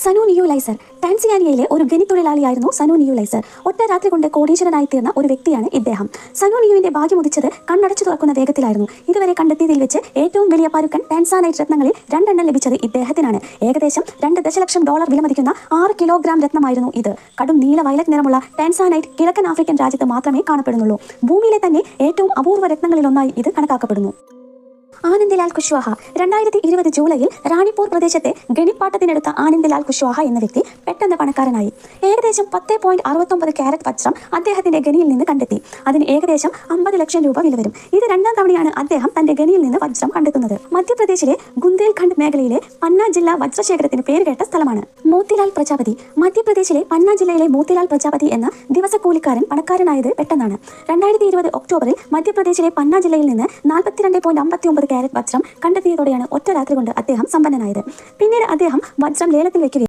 സനു നിയൂലൈസർ ടാൻസിയാനിയയിലെ ഒരു ഖനിത്തൊഴിലാളിയായിരുന്നു സനു നിയൂലൈസർ. ഒറ്റ രാത്രി കൊണ്ട് കോടീശ്വരനായി തീർന്ന ഒരു വ്യക്തിയാണ് ഇദ്ദേഹം. സനു നിയുവിന്റെ ഭാഗ്യമുദിച്ചത് കണ്ണടച്ചു തുറക്കുന്ന വേഗത്തിലായിരുന്നു. ഇതുവരെ കണ്ടെത്തിയതിൽ വെച്ച് ഏറ്റവും വലിയ പരുക്കൻ ടാൻസാനൈറ്റ് രത്നങ്ങളിൽ 2 എണ്ണം ലഭിച്ചത് ഇദ്ദേഹത്തിനാണ്. ഏകദേശം $2 ദശലക്ഷം വിലമതിക്കുന്ന 6 കിലോഗ്രാം രത്നമായിരുന്നു ഇത്. കടും നീല വയലറ്റ് നിറമുള്ള ടാൻസാനൈറ്റ് കിഴക്കൻ ആഫ്രിക്കൻ രാജ്യത്ത് മാത്രമേ കാണപ്പെടുന്നുള്ളൂ. ഭൂമിയിലെ തന്നെ ഏറ്റവും അപൂർവ രത്നങ്ങളിലൊന്നായി ഇത് കണക്കാക്കപ്പെടുന്നു. ആനന്ദ്ലാൽ കുശ്വാഹ 2020 ജൂലൈയിൽ റാണിപൂർ പ്രദേശത്തെ ഗണിപ്പാട്ടത്തിനടുത്ത ആനന്ദ്ലാൽ കുശ്വാഹ എന്ന വ്യക്തി പെട്ടെന്ന് പണക്കാരനായി. ഏകദേശം 10.69 കാരറ്റ് വജ്രം അദ്ദേഹത്തിന്റെ ഖനിയിൽ നിന്ന് കണ്ടെത്തി. അതിന് ഏകദേശം 50 ലക്ഷം രൂപ വില വരും. ഇത് 2ാം തവണയാണ് അദ്ദേഹം തന്റെ ഖനിയിൽ നിന്ന് വജ്രം കണ്ടെത്തുന്നത്. മധ്യപ്രദേശിലെ ബുന്ദേൽഖണ്ഡ് മേഖലയിലെ പന്ന ജില്ല വജ്രശേഖരത്തിന് പേരുകേട്ട സ്ഥലമാണ്. മോത്തിലാൽ പ്രജാപതി മധ്യപ്രദേശിലെ പന്ന ജില്ലയിലെ മോത്തിലാൽ പ്രജാപതി എന്ന ദിവസക്കൂലിക്കാരൻ പണക്കാരനായത് പെട്ടെന്നാണ്. 2020 ഒക്ടോബറിൽ മധ്യപ്രദേശിലെ പന്ന ജില്ലയിൽ നിന്ന് 42.59 കാരറ്റ് വജ്രം കണ്ടെത്തിയതോടെയാണ് ഒറ്റ രാത്രി കൊണ്ട് അദ്ദേഹം സമ്പന്നനായത്. പിന്നീട് അദ്ദേഹം വജ്രം ലേലത്തിൽ വെക്കുകയും